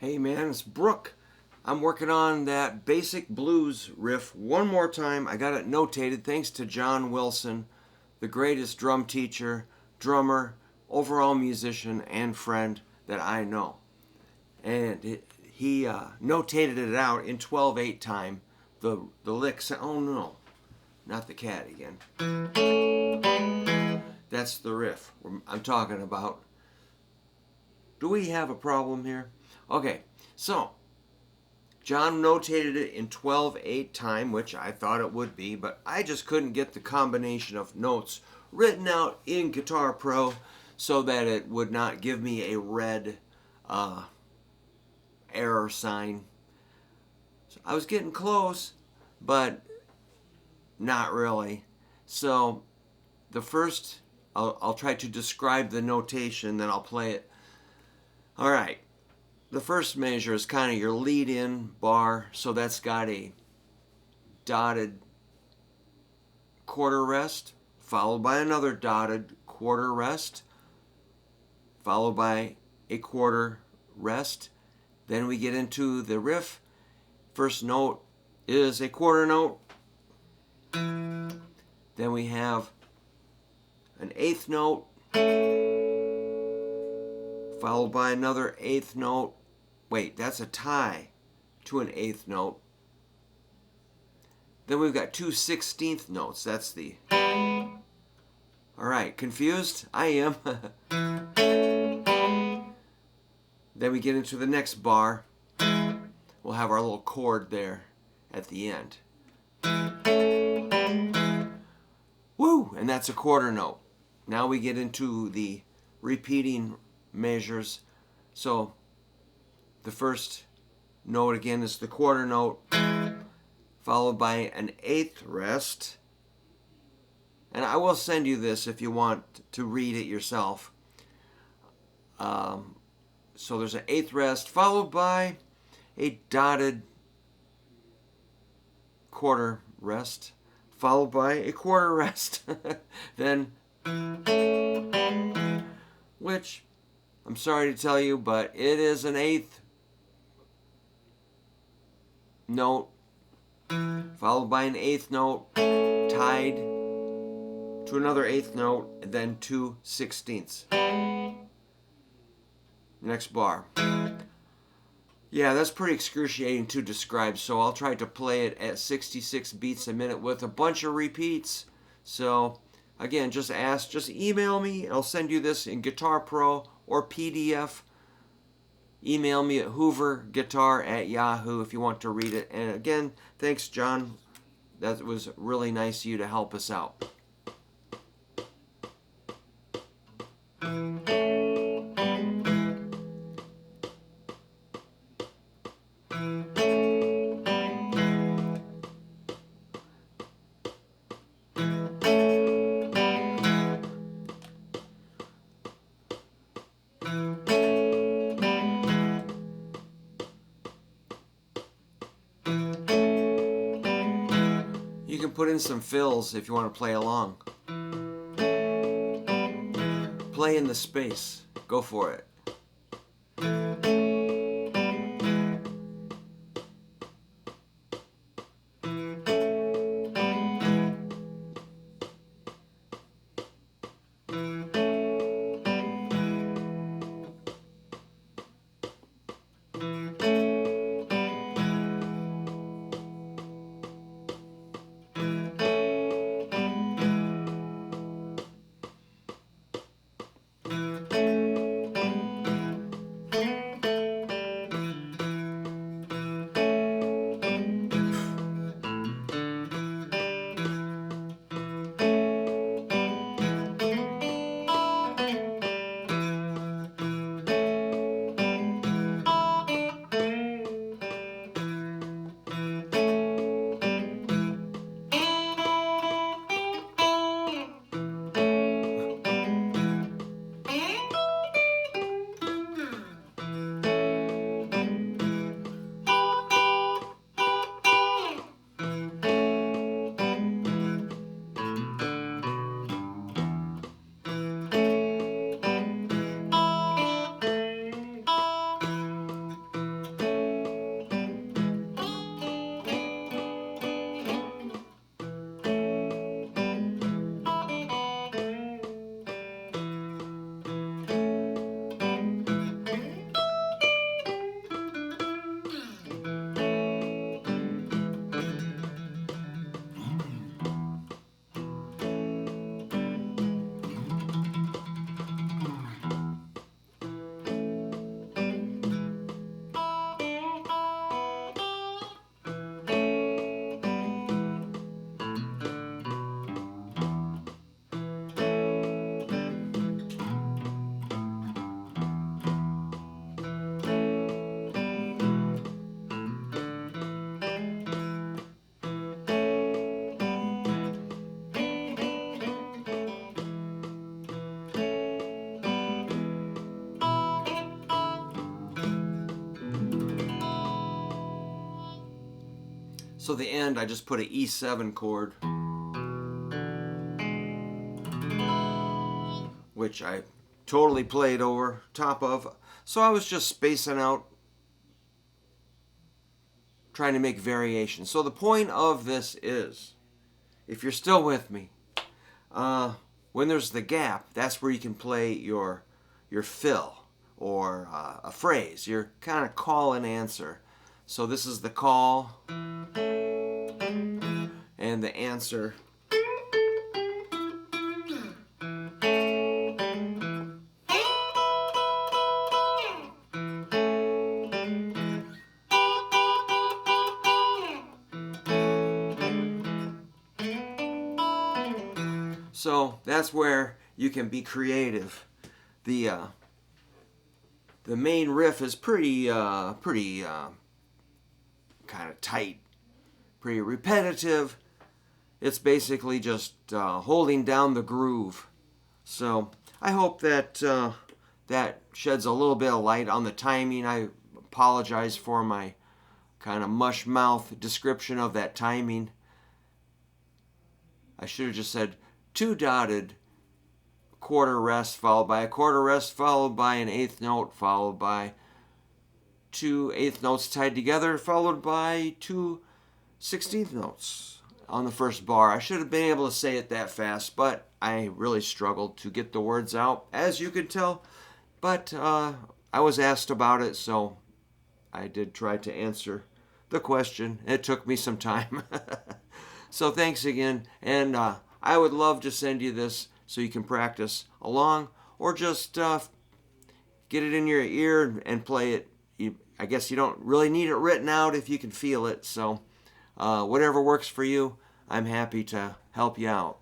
Hey man, it's Brook. I'm working on that basic blues riff one more time. I got it notated thanks to John Wilson, the greatest drum teacher, drummer, overall musician, and friend that I know. And he notated it out in 12/8 time. The licks. Oh no, not the cat again. That's the riff I'm talking about. Do we have a problem here? Okay, so John notated it in 12/8 time, which I thought it would be, but I just couldn't get the combination of notes written out in Guitar Pro so that it would not give me a red error sign. So I was getting close, but not really. So the first, I'll try to describe the notation, then I'll play it. All right. The first measure is kind of your lead-in bar, so that's got a dotted quarter rest, followed by another dotted quarter rest, followed by a quarter rest. Then we get into the riff. First note is a quarter note. Then we have an eighth note, followed by another eighth note. Wait, that's a tie to an eighth note. Then we've got two 16th notes. That's the... All right, confused? I am. Then we get into the next bar. We'll have our little chord there at the end. Woo! And that's a quarter note. Now we get into the repeating measures. So the first note again is the quarter note, followed by an eighth rest. And I will send you this if you want to read it yourself. So there's an eighth rest, followed by a dotted quarter rest, followed by a quarter rest. Then, which I'm sorry to tell you, but it is an eighth note, followed by an eighth note, tied to another eighth note, and then two 16ths. Next bar. Yeah, that's pretty excruciating to describe, so I'll try to play it at 66 beats a minute with a bunch of repeats. So, again, just email me. I'll send you this in Guitar Pro or PDF. Email me at hooverguitar@yahoo if you want to read it. And again, thanks, John. That was really nice of you to help us out. You can put in some fills if you want to play along. Play in the space. Go for it. So the end, I just put an E7 chord, which I totally played over top of. So I was just spacing out, trying to make variations. So the point of this is, if you're still with me, when there's the gap, that's where you can play your fill or a phrase, your kind of call and answer. So this is the call and the answer. So that's where you can be creative. The main riff is pretty kind of tight, pretty repetitive. It's basically just holding down the groove. So I hope that that sheds a little bit of light on the timing. I apologize for my kind of mush mouth description of that timing. I should have just said 2 dotted quarter rest followed by a quarter rest followed by an eighth note followed by 2 eighth notes tied together followed by 2 16th notes on the first bar. I should have been able to say it that fast, but I really struggled to get the words out, as you could tell. But I was asked about it, so I did try to answer the question. It took me some time. So thanks again, and I would love to send you this so you can practice along, or just get it in your ear and play it. I guess you don't really need it written out if you can feel it, so whatever works for you, I'm happy to help you out.